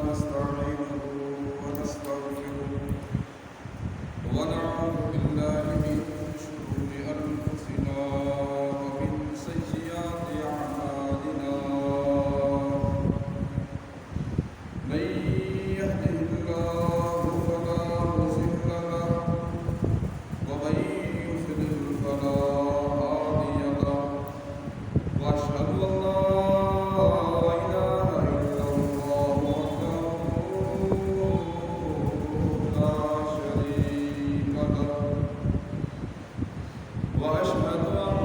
ونستعينه ونستغفره ونعوذ بالله من شرور أنفسنا ومن سيئات أعمالنا من يهده الله فلا مضل له ومن يضلل فلا هادي له وأشهد أن لا إله إلا الله وحده لا شريك له وأشهد أن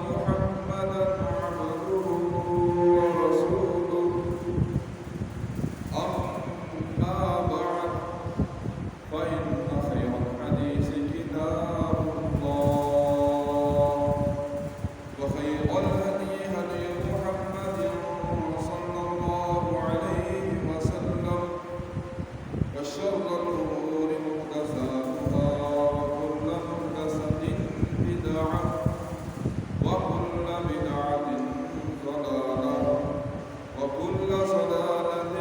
محمدا عبده ورسوله أما بعد فإن خير الحديث كتاب الله وخير الهدي هدي محمد صلى الله عليه وسلم وشر الأمور محدثاتها وكل محدثة بدعة وكل بدعة ضلالة وكل ضلالة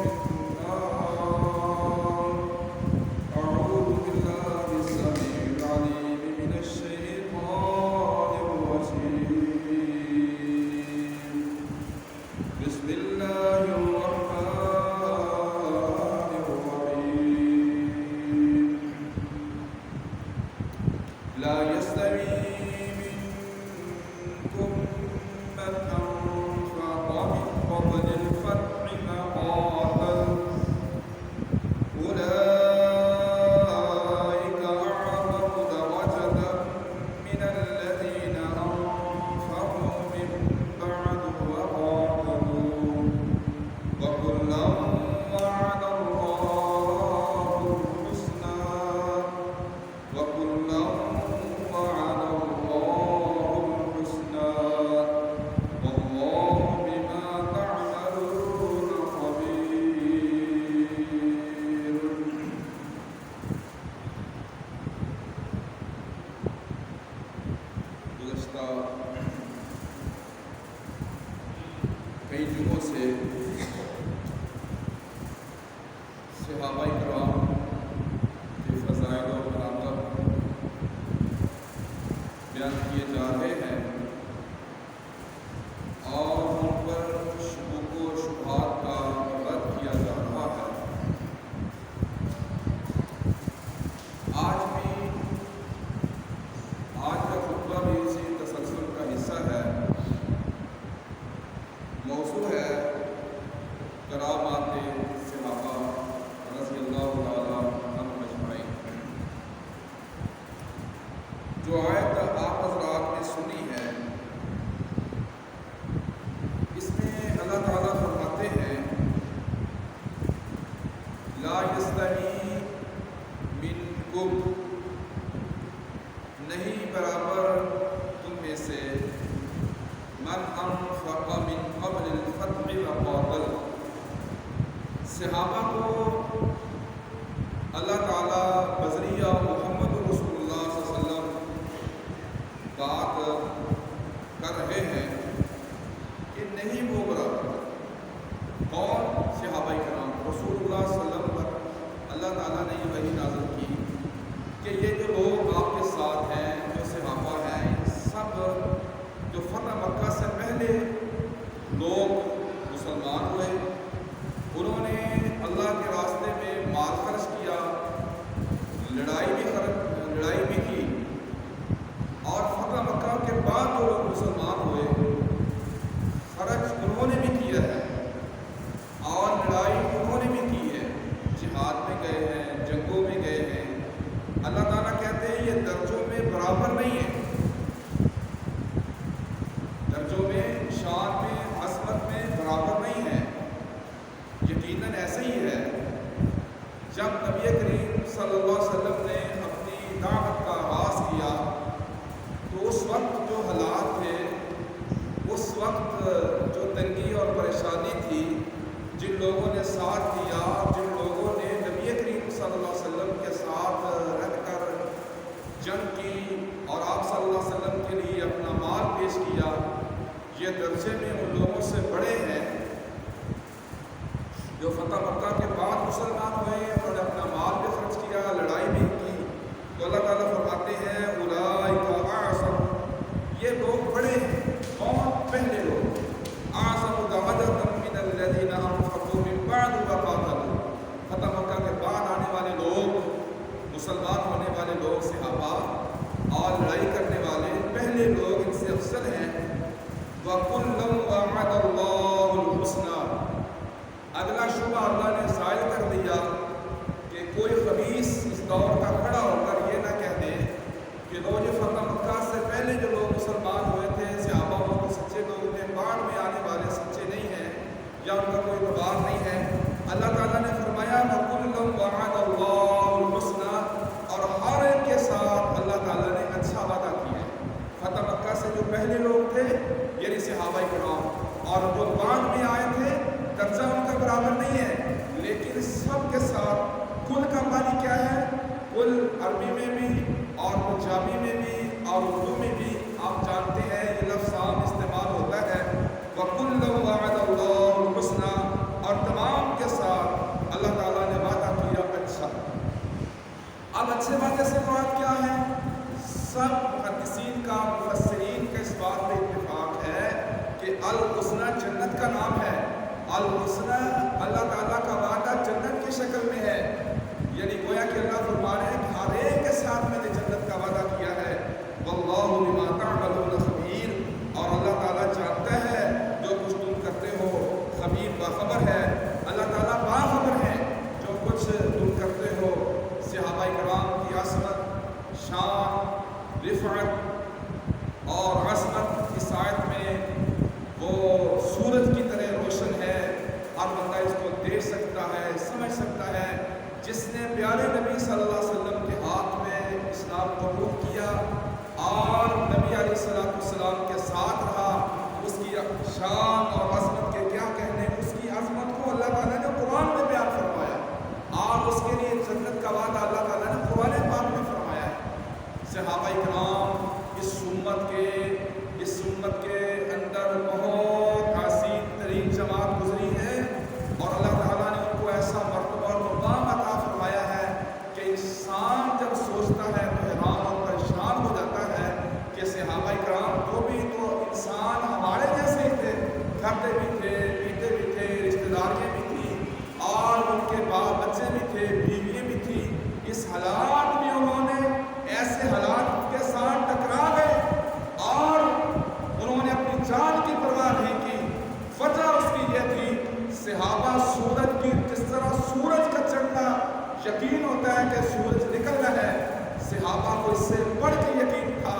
في النار. أعوذ بالله السميع العليم من الشيطان الرجيم. بسم الله الرحمن الرحيم. لا يستوي منكم من أنفق من قبل الفتح وقاتل أولئك أعظم درجة من الذين أنفقوا من بعد وقاتلوا وكلا وعد الله الحسنى وكلا وعد الله الحسنى والله بما تعملون خبير. گزشتہ کئی جمعوں سے صحابہ کرام کے فضائل و کرامات بیان کیے جا رہے ہیں اور ان پر شکوک و شبہات کا رد کیا جا رہا ہے. آج کا خطبہ بھی اسی تسلسل کا حصہ ہے. موضوع ہے کرامات صحابہ رضی اللہ تعالیٰ عنہم اجمعین. جو آیت آپ حضرات نے سنی ہے اس میں اللہ تعالیٰ فرماتے ہیں لا یستوی منکم، نہیں برابر تم میں سے من انفق من قبل الفتح وقاتل. صحابہ کو اللہ تعالیٰ بذریعہ محمد رسول اللہ صلی اللہ علیہ وسلم بات کر رہے ہیں کہ نہیں وہ برابر. کون؟ صحابہ کرام. رسول اللہ صلی اللہ علیہ وسلم پر اللہ تعالیٰ نے یہ وحی نازل کی کہ یہ جو لوگ آپ کے ساتھ ہیں، جو صحابہ ہیں، سب جو فتح مکہ سے پہلے لوگ مسلمان ہوئے، انہوں نے اللہ کے راستے میں مال خرچ کیا، لڑائی بھی کی، اور فتح مکہ کے بعد جو لوگ مسلمان ہوئے خرچ انہوں نے بھی کیا ہے اور لڑائی انہوں نے بھی کی ہے، جہاد میں گئے ہیں، جنگوں میں گئے ہیں. اللہ تعالیٰ کہتے ہیں یہ درجوں میں برابر نہیں ہے، درجوں میں، شان میں، عظمت میں برابر نہیں ہے. یقیناً ایسے ہی ہے. جب نبی کریم صلی اللہ علیہ وسلم نے اپنی دعوت کا آغاز کیا تو اس وقت جو حالات تھے، اس وقت جو تنگی اور پریشانی تھی، جن لوگوں نے ساتھ دیا، جن لوگوں نے نبی کریم صلی اللہ علیہ وسلم کے ساتھ رہ کر جنگ کی اور آپ صلی اللہ علیہ وسلم کے لیے اپنا مال پیش کیا، یہ درجے میں ان لوگوں سے بڑے ہیں جو فتح مکہ کے بعد مسلمان ہوئے انہوں نے اپنا مال بھی خرچ کیا، لڑائی بھی کی، تو اللہ تعالیٰ فرماتے ہیں اولئک اعظم، یہ لوگ بڑے ہیں، کون؟ پہلے لوگ، اعظم درجۃ من الذین انفقوا من بعد وقاتلوا، فتح مکہ کے بعد آنے والے لوگ، مسلمان ہونے والے لوگ، صحابہ اور لڑائی کرنے والے پہلے لوگ ان سے افضل ہیں۔ وَكُلًّا وَعَدَ اللَّهُ الْحُسْنَىٰ، اگلا شبہ اللہ نے زائل کر دیا کہ کوئی خبیث اس دور کا کھڑا ہو کر یہ نہ کہہ دے کہ روز فتح مکہ سے پہلے جو لوگ مسلمان ہوئے تھے صحابہ وہ سچے لوگ تھے، بعد میں آنے والے سچے نہیں ہیں یا ان کا کوئی اعتبار نہیں ہے۔ اللہ تعالیٰ نے فرمایا وَكُلًّا وَعَدَ اللَّهُ الْحُسْنَىٰ، اور ہر ایک کے ساتھ اللہ تعالیٰ نے اچھا وعدہ کیا ہے۔ فتح مکہ سے جو پہلے لوگ تھے یعنی صحابہ کرام، اور جو بعد میں آئے تھے درجہ ان کا برابر نہیں ہے، لیکن سب کے ساتھ کل کا معنی کیا ہے؟ کل عربی میں بھی اور پنجابی میں بھی اور اردو میں بھی آپ جانتے ہیں یہ لفظ عام استعمال ہوتا ہے، وَكُلًّا وَعَدَ اللَّهُ الْحُسْنَىٰ، اور تمام کے ساتھ اللہ تعالیٰ نے وعدہ کیا اچھا۔ اب اچھے وعدے سے مراد کیا ہے؟ سب محدثین کا، مفسرین کا اس بات پہ اتفاق ہے کہ الحسنہ جنت کا نام ہے۔ الحسنہ اللہ تعالیٰ کا وعدہ جنت کی شکل میں ہے، یعنی گویا کہ اللہ فرما رہے ہیں کہ ہر ایک کے ساتھ میں نے جنت کا وعدہ کیا ہے۔ واللہ بما تعملون خبیر، اور اللہ تعالیٰ جانتا ہے جو کچھ تم کرتے ہو، خبیر باخبر ہے، اللہ تعالیٰ باخبر ہے جو کچھ تم کرتے ہو۔ صحابہ کرام کی عصمت، شان، رفعت اور عصمت اس آیت میں وہ سورج کی طرح روشن ہے، ہر بندہ اس کو دیکھ سکتا ہے، سمجھ سکتا ہے۔ جس نے پیارے نبی صلی اللہ علیہ وسلم کے ہاتھ میں اسلام قبول کیا اور نبی علیہ السلام کے ساتھ رہا، اس کی شان اور عظمت کے کیا کہنے، اس کی عظمت کو اللہ تعالیٰ نے قرآن میں بیان فرمایا، اور اس کے لیے جنت کا وعدہ اللہ تعالیٰ نے قرآن پاک میں فرمایا ہے۔ صحابہ کرام اس امت کے اندر بہت حسین ترین جماعت گزری ہے، اور اللہ تعالیٰ نے ان کو ایسا مرتبہ اور مقام عطا فرمایا ہے کہ انسان جب سوچتا ہے تو حیران اور پریشان ہو جاتا ہے کہ صحابہ کرام وہ بھی تو انسان ہمارے جیسے ہی تھے، کھاتے بھی تھے، پیتے بھی تھے، رشتہ داریاں بھی تھیں، اور ان کے بال بچے بھی تھے، بیویاں بھی تھیں۔ اس حالات میں انہوں نے ایسے حالات کے ساتھ ٹکرا گئے اور انہوں نے اپنی جان کی پرواہ نہیں کی۔ وجہ اس کی یہ تھی، صحابہ سورج کی جس طرح سورج کا چڑھنا یقین ہوتا ہے کہ سورج نکل رہا ہے، صحابہ کو اس سے بڑھ کے یقین تھا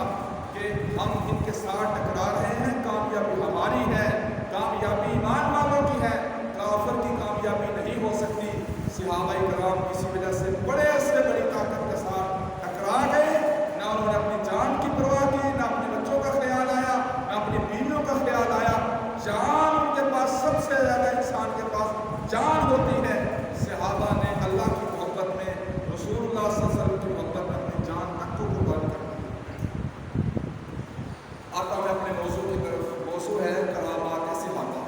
کہ ہم ان کے ساتھ ٹکرا رہے ہیں، کامیابی ہماری ہے، کامیابی ایمان والوں کی ہے، کافر کی کامیابی نہیں ہو سکتی۔ صحابہ کرام کسی وجہ سے بڑے سے بڑی طاقت کے ساتھ ٹکرا گئے، نہ انہوں نے اپنی جان کی پرواہ کی، نہ اپنے بچوں کا خیال آیا، نہ اپنی بیویوں کا خیال آیا۔ جان ان کے پاس سب سے زیادہ انسان کے پاس جان ہوتی ہے۔ صحابہ نے اللہ کی محبت میں، رسول اللہ صلی اللہ علیہ وسلم کی محبت میں اپنی جان تک کو قربان کر دی۔ آتا میں اپنے موضوع کی طرف، موضوع ہے کرامات صحابہ۔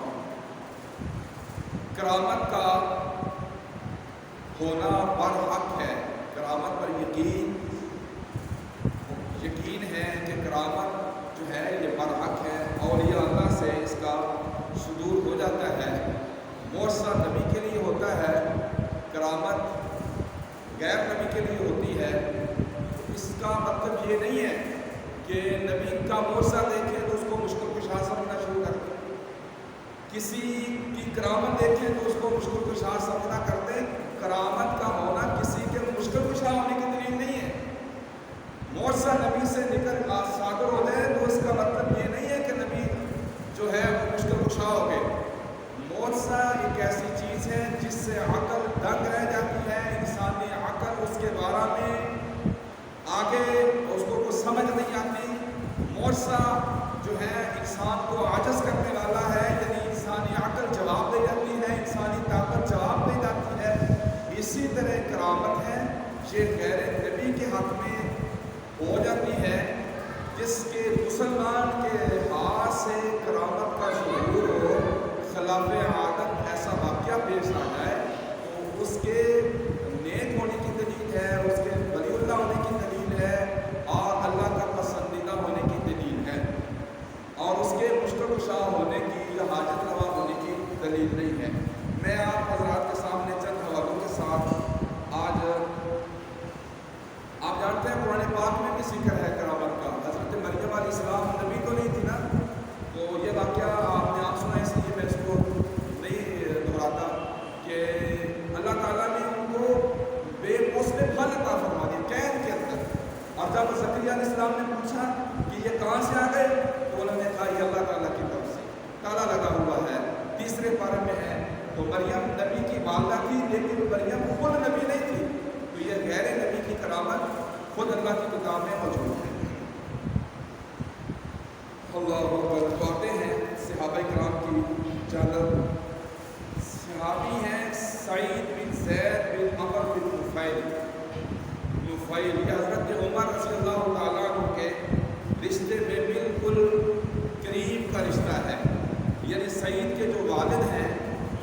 کرامت کا ہونا برحق ہے، کرامت پر یقین ہے کہ کرامت جو ہے یہ برحق ہے، اولیاء اللہ سے اس کا صدور ہو جاتا ہے۔ معجزہ نبی کے لیے ہوتا ہے، کرامت غیر نبی کے لیے ہوتی ہے۔ اس کا مطلب یہ نہیں ہے کہ نبی کا معجزہ دیکھیں تو اس کو مشکل کشا سمجھنا شروع کر دیں، کسی کی کرامت دیکھیں تو اس کو مشکل کشا سمجھنا کر دیں۔ کرامت کا ہونا کسی کے مشکل کشا ہونے کی دلیل نہیں ہے۔ معجزہ نبی سے نکل صادر ہو جائے تو اس کا مطلب یہ نہیں ہے کہ نبی جو ہے وہ مشکل کشا ہو گئے۔ معجزہ ایک ایسی چیز ہے جس سے عقل دنگ رہ جاتی ہے، انسانی عقل اس کے بارے میں آگے اس کو کچھ سمجھ نہیں آتی۔ معجزہ جو ہے انسان کو عاجز کرنے والا ہے، یعنی انسانی عقل جواب دے جاتی ہے، انسانی طاقت جواب دے جاتی ہے۔ اسی طرح کرامت ہے، یہ غیر نبی کے حق میں ہو جاتی ہے، جس کے مسلمان کے ہاتھ سے کرامت کا ظہور ہو، خلاف عادت ایسا واقعہ پیش آ جائے مریم نبی کی والدہ تھی لیکن مریم خود نبی نہیں تھی، تو یہ غیر نبی کی کرامت خود اللہ کی کتاب میں موجود ہے۔ اللہ اکبر۔ تو آتے ہیں صحابہ کرام کی جانب۔ صحابی ہیں سعید بن زید بن عمر بن نفیل۔ یہ حضرت عمر رضی اللہ تعالیٰ عنہ کے رشتے میں بالکل قریب کا رشتہ ہے، یعنی سعید کے جو والد ہیں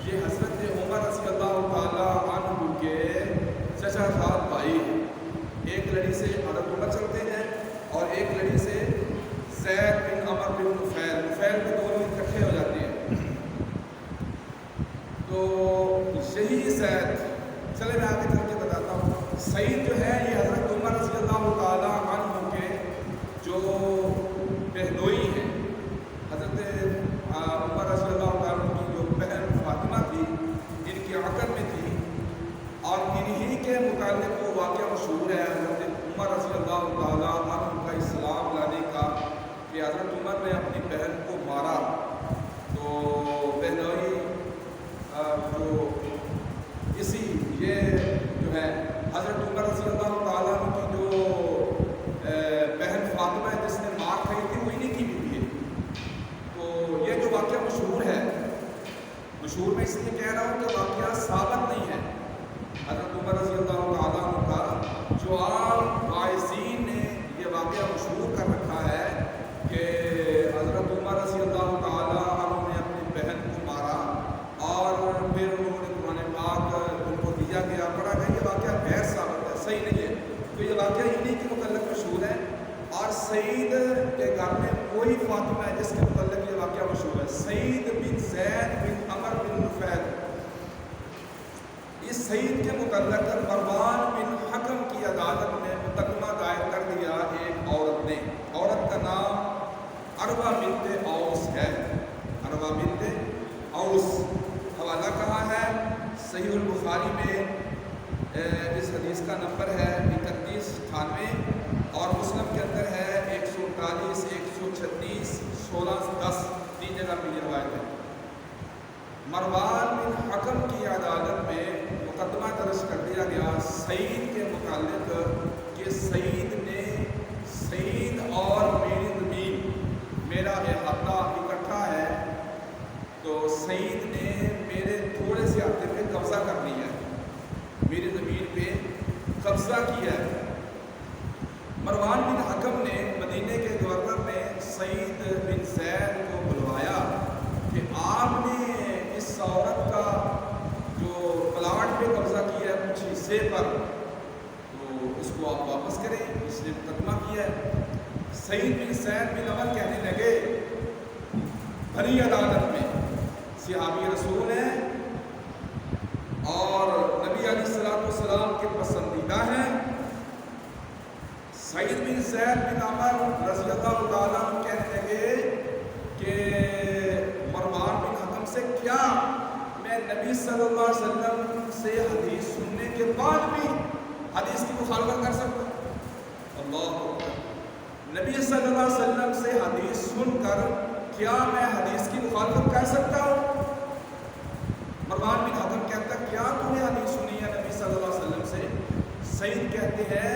یہ حضرت عمر رضی اللہ تعالیٰ عنہ کے چچا زاد بھائی ہیں۔ ایک لڑی سے حضرت عمر چلتے ہیں اور ایک لڑی سے زید بن عمر بن نفیل، نفیل کے دونوں اکٹھے ہو جاتے ہیں۔ تو یہی زید، چلے میں آگے چل کے بتاتا ہوں۔ سعید جو ہے یہ حضرت عمر رضی اللہ تعالیٰ عنہ کے جو بہنوئی ہیں، حضرت عمر رضی اللہ تعالیٰ عنہ کی جو بہن فاطمہ تھی ان کی عقد میں تھی، اور انہی کے متعلق وہ واقعہ مشہور ہے حضرت عمر رضی اللہ تعالیٰ عنہ کا اسلام لانے کا، کہ حضرت عمر نے اپنی بہن کو مارا۔ تو بہنوئی جو اسی یہ جو ہے حضرت عمر رضی اللہ تعالیٰ عنہ کی جو بہن فاطمہ ہے جس نے مار کھائی تھی وہ انہیں کی بیوی ہے۔ تو یہ جو واقعہ مشہور ہے، مشہور میں اس لیے کہہ رہا ہوں کہ واقعہ ثابت نہیں ہے حضرت عمر رضی اللہ تعالیٰ عنہ کا، جو عام واعظین نے یہ واقعہ مشہور کر رکھا ہے کہ حضرت عمر رضی اللہ تعالیٰ عنہ نے اپنی بہن کو مارا اور پھر انہوں نے قرآن پاک ان کو دیا گیا، پڑھا گیا۔ یہ واقعہ غیر ثابت ہے، صحیح نہیں ہے۔ تو یہ واقعہ انہی کے متعلق مشہور ہے، اور سعید کے گھر میں وہی فاطمہ ہے جس کے متعلق یہ واقعہ مشہور ہے، سعید بن زید بن عمر بن نفیل۔ اس سعید کے متعلق مروان بن حکم کی عدالت میں مقدمہ دائر کر دیا ایک عورت نے۔ عورت کا نام عروہ بنت اوس ہے، عروہ بنت اوس۔ حوالہ کہاں ہے؟ صحیح البخاری میں اس حدیث کا نمبر ہے 3198، اور مسلم کے اندر ہے 139، 136، 1610، 3 جگہ پہ یہ روایت ہے۔ مروان بن حکم کی عدالت میں مقدمہ درج کر دیا گیا سعید کے متعلق کہ سعید اور میری زمین، میرا احاطہ اکٹھا ہے، تو سعید نے میرے تھوڑے سے عہدے پہ قبضہ کر لیا ہے، میری زمین پہ قبضہ کیا ہے۔ مروان بن حکم نے مدینے کے گورنر نے سعید بن زید کو بلوایا کہ آپ نے اس عورت کا جو پلاٹ پہ قبضہ کیا ہے کچھ حصے پر، تو اس کو آپ واپس کریں، اس نے مقدمہ کیا ہے۔ سعید بن زید بن عمر کہنے لگے بھری عدالت میں صحابی رسول ہیں اور نبی علیہ الصلوۃ والسلام کے پسندیدہ ہیں، سعید بن زید بن عمر رضی اللہ تعالیٰ عنہ کہنے لگے کہ مروان بن حکم سے کیا میں نبی صلی اللہ علیہ وسلم سے حدیث سننے کے بعد بھی حدیث کی مخالفت کر سکتا ہوں؟ اللہ اکبر۔ نبی صلی اللہ علیہ وسلم سے حدیث سن کر کیا میں حدیث کی مخالفت کر سکتا ہوں؟ مروان بن حکم کہتا کیا تم نے حدیث سنی ہے نبی صلی اللہ علیہ وسلم سے؟ سعید کہتے ہیں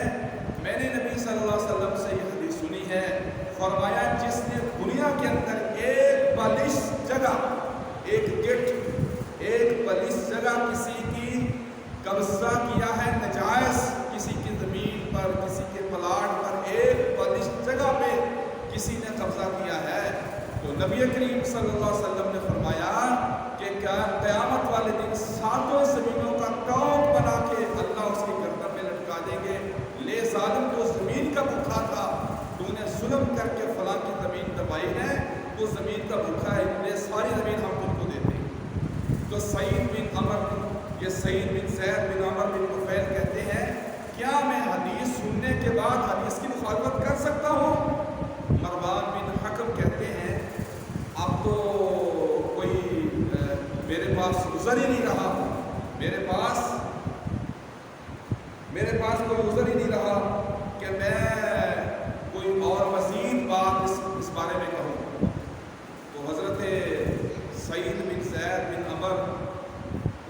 میں نے نبی صلی اللہ علیہ وسلم سے یہ حدیث سنی ہے، فرمایا جس نے دنیا کے اندر ایک بلش جگہ، ایک گٹ، ایک بلش جگہ کسی کی قبضہ کیا ہے نجائز، کسی کی زمین پر، کسی کے پلاٹ پر ایک بلش جگہ پہ کسی نے قبضہ کیا ہے، تو نبی کریم صلی اللہ علیہ وسلم نے فرمایا کہ قیامت والے دن ساتوں زمینوں کا ٹوٹ بنا کے اللہ اس کی گردن میں لٹکا دیں گے، لے ظالم جو زمین کا بھوکا تھا، تو نے ظلم کر کے فلاں کی زمین دبائی ہے، تو زمین کا بھوکا ہے، یہ ساری زمین ہم تم کو دیتے ہیں۔ تو سعید بن عمر، یہ سعید بن زید بن عمر بن نفیل کہتے ہیں کیا میں حدیث سننے کے بعد حدیث کی مخالفت کر سکتا ہوں؟ مروان بن حکم کہتے ہیں اب تو کوئی میرے پاس عذر ہی نہیں رہا، میرے پاس کوئی عذر ہی نہیں رہا کہ میں کوئی اور مزید بات اس بارے میں کہوں۔ تو حضرت سعید بن زید بن عمر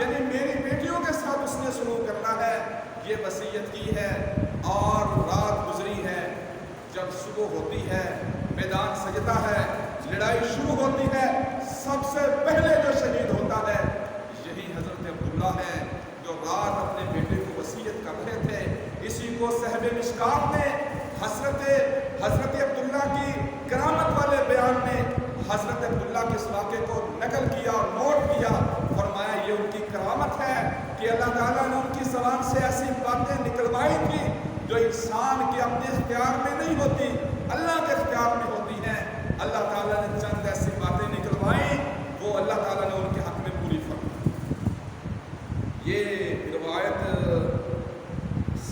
یعنی میری بیٹیوں کے ساتھ اس نے سلوک کرنا ہے، یہ وصیت کی ہے۔ اور رات گزری ہے، جب صبح ہوتی ہے، میدان سجتا ہے، لڑائی شروع ہوتی ہے، سب سے پہلے جو شہید ہوتا ہے یہی حضرت عبداللہ ہے، جو رات اپنے بیٹے کو وصیت کر رہے تھے۔ اسی کو صاحب مشکات نے حضرت عبداللہ کی کرامت والے بیان میں حضرت عبداللہ کے اس واقعے کو نقل کیا اور نوٹ کیا، فرمایا یہ ان کی کرامت ہے کہ اللہ تعالیٰ نے ان کی زبان سے ایسی باتیں نکلوائی تھی جو انسان کے اپنے اختیار میں نہیں ہوتی، اللہ کے اختیار میں ہوتی ہیں۔ اللہ تعالیٰ نے چند ایسی باتیں نکلوائیں، وہ اللہ تعالیٰ نے ان کے حق میں پوری فرمائی۔ یہ روایت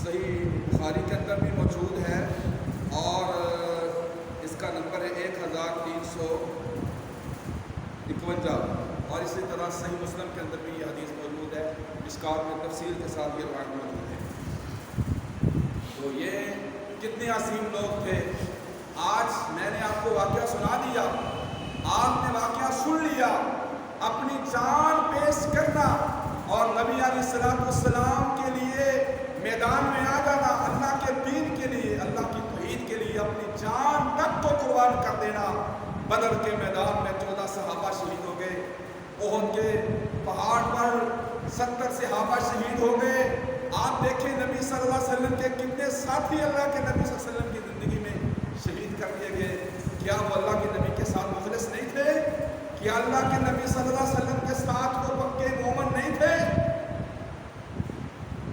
صحیح بخاری کے اندر بھی موجود ہے اور اس کا نمبر ہے 1351، اور اسی طرح صحیح مسلم کے اندر بھی یہ حدیث موجود ہے، مشکات میں تفصیل کے ساتھ یہ روایت موجود ہے۔ تو یہ کتنے عظیم لوگ تھے۔ آج میں نے آپ کو واقعہ سنا دیا، آپ نے واقعہ سن لیا، اپنی جان پیش کرنا اور نبی علیہ السلام کے لیے میدان میں آ جانا، اللہ کے دین کے لیے، اللہ کی توحید کے لیے اپنی جان تک کو قربان کر دینا۔ بدر کے میدان میں 14 صحابہ شہید ہو گئے، احد کے پہاڑ پر 70 صحابہ شہید ہو گئے۔ آپ دیکھیں نبی صلی اللہ علیہ وسلم کے کتنے ساتھی اللہ کے نبی صلی اللہ علیہ وسلم کی زندگی میں شہید کر دیے گئے۔ کیا وہ اللہ کے نبی کے ساتھ مخلص نہیں تھے؟ کیا اللہ کے نبی صلی اللہ علیہ وسلم کے ساتھ وہ پکے مومن نہیں تھے؟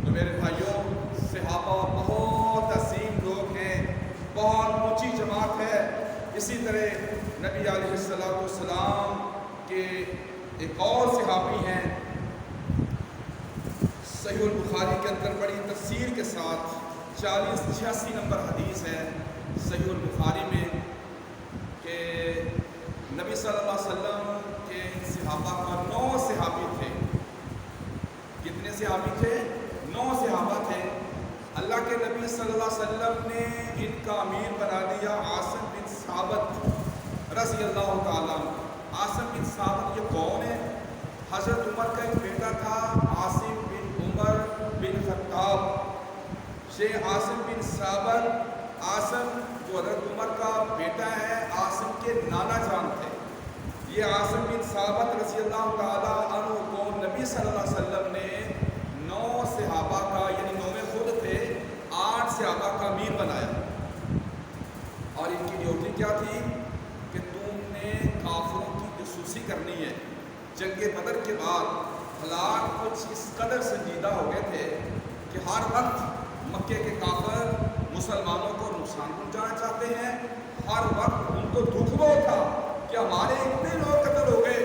تو میرے بھائیوں، صحابہ بہت عظیم لوگ ہیں، بہت اونچی جماعت ہے۔ اسی طرح نبی علیہ السلام کے ایک اور صحابی ہیں، صحیح البخاری کے اندر بڑی تفسیر کے ساتھ 4086 نمبر حدیث ہے صحیح البخاری میں کہ نبی صلی اللہ علیہ وسلم کے صحابہ کا 9 صحابی تھے۔ کتنے صحابی تھے؟ 9 صحابہ تھے۔ اللہ کے نبی صلی اللہ علیہ وسلم نے ان کا امیر بنا دیا عاصم بن ثابت رضی اللہ تعالیٰ۔ عاصم بن ثابت یہ کون ہے؟ حضرت عمر کا ایک بیٹا تھا عاصم بن عمر بن خطاب۔ شیخ عاصم بن ثابت، عاصم جو حضرت عمر کا بیٹا ہے، عاصم کے نانا جان تھے۔ یہ عاصم بن ثابت رضی اللہ تعالیٰ عنہ کو نبی صلی اللہ علیہ وسلم نے 9 صحابہ کا، یعنی 9 خود تھے، 8 صحابہ کا امیر بنایا۔ اور ان کی ڈیوٹی کیا تھی کہ تم نے کافروں کی جاسوسی کرنی ہے۔ جنگ بدر کے بعد حالات کچھ اس قدر سنجیدہ ہو گئے تھے کہ ہر وقت مکے کے کافر مسلمانوں کو نقصان پہنچانا چاہتے ہیں۔ ہر وقت ان کو دکھ وہ تھا کہ ہمارے اتنے لوگ قتل ہو گئے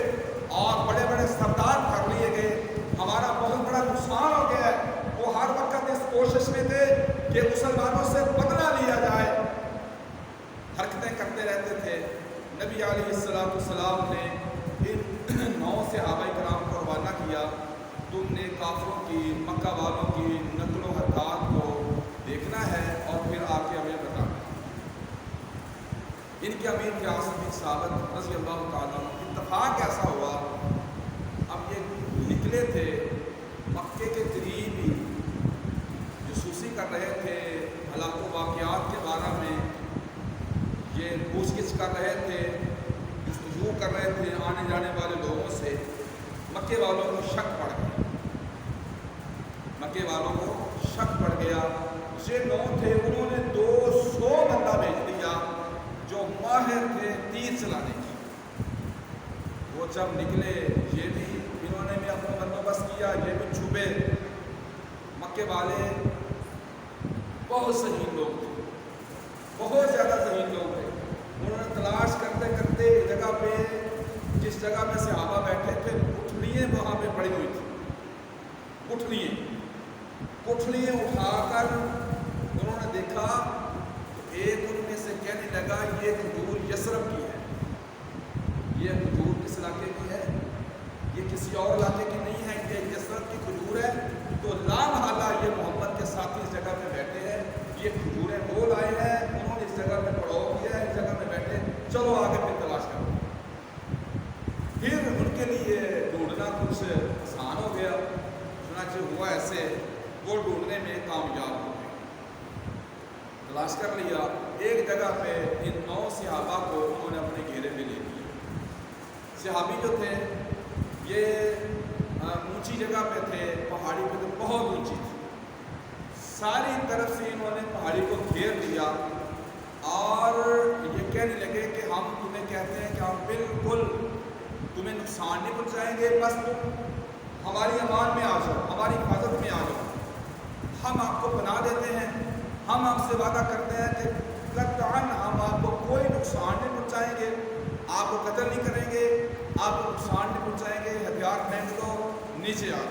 اور بڑے بڑے سردار پکڑ لیے گئے، ہمارا بہت بڑا نقصان ہو گیا ہے۔ وہ ہر وقت اس کوشش میں تھے کہ مسلمانوں سے بدلہ لیا جائے، حرکتیں کرتے رہتے تھے۔ نبی علیہ السلام نے ان 9 صحابہ کرام کو روانہ کیا، تم نے کافروں کی، مکہ والوں کی نقل و حرکات کو دیکھنا ہے اور پھر آ کے ہمیں بتانا۔ ان کے امیر کے عاصم بن ثابت رضی اللہ تعالیٰ، اتفاق ایسا ہوا، اب یہ نکلے تھے مکے کے قریب ہی، جاسوسی کر رہے تھے، ہلاک و واقعات کے بارے میں یہ پوچھ گچھ کر رہے تھے، جستجو کر رہے تھے آنے جانے والے لوگوں سے۔ مکے والوں کو شک پڑ گیا، مکے والوں کو شک پڑ گیا۔ یہ 9 تھے، انہوں نے 200 بندہ بھیج دیا جو ماہر تھے تیر چلانے کی۔ وہ جب نکلے، یہ بھی انہوں نے بھی اپنا بندوبست کیا، یہ بھی چھپے۔ مکے والے بہت ذہین لوگ تھے، بہت زیادہ ذہین لوگ تھے۔ انہوں نے تلاش کرتے کرتے جگہ پہ، جس جگہ میں صحابہ بیٹھے تھے، گٹھلیاں وہاں پہ پڑی ہوئی تھی، گٹھلیاں اٹھا کر انہوں نے دیکھا تو ایک ان میں سے کہنے لگا یہ کھجور یثرب کی ہے، یہ کھجور کس علاقے کی ہے؟ یہ کسی اور علاقے کی نہیں ہے، یہ یثرب کی کھجور ہے۔ تو لامحالہ یہ محمد کے ساتھی اس جگہ پہ بیٹھے ہیں، یہ کھجوریں وہ لائے ہیں، انہوں نے اس جگہ پہ پڑاؤ کیا ہے، اس جگہ پہ بیٹھے، چلو آگے پھر تلاش کرو۔ پھر ان کے لیے ڈھونڈنا کچھ آسان ہو گیا۔ چنانچہ ہوا ایسے وہ ڈھونڈنے میں کامیاب ہو گئے، تلاش کر لیا، ایک جگہ پہ ان 9 صحابہ کو انہوں نے اپنے گھیرے میں لے لیا۔ صحابی جو تھے یہ اونچی جگہ پہ تھے، پہاڑی پہ تو بہت اونچی تھی، ساری طرف سے انہوں نے پہاڑی کو گھیر لیا اور یہ کہنے لگے کہ ہم تمہیں کہتے ہیں کہ ہم بالکل تمہیں نقصان نہیں پہنچائیں گے، بس تم ہماری امان میں آ جاؤ، ہماری حفاظت میں آ جاؤ، ہم آپ کو پناہ دیتے ہیں، ہم آپ سے وعدہ کرتے ہیں کہ قطعاً ہم آپ کو کوئی نقصان نہیں پہنچائیں گے، آپ کو قتل نہیں کریں گے، آپ کو نقصان نہیں پہنچائیں گے، ہتھیار پھینک دو، نیچے آ۔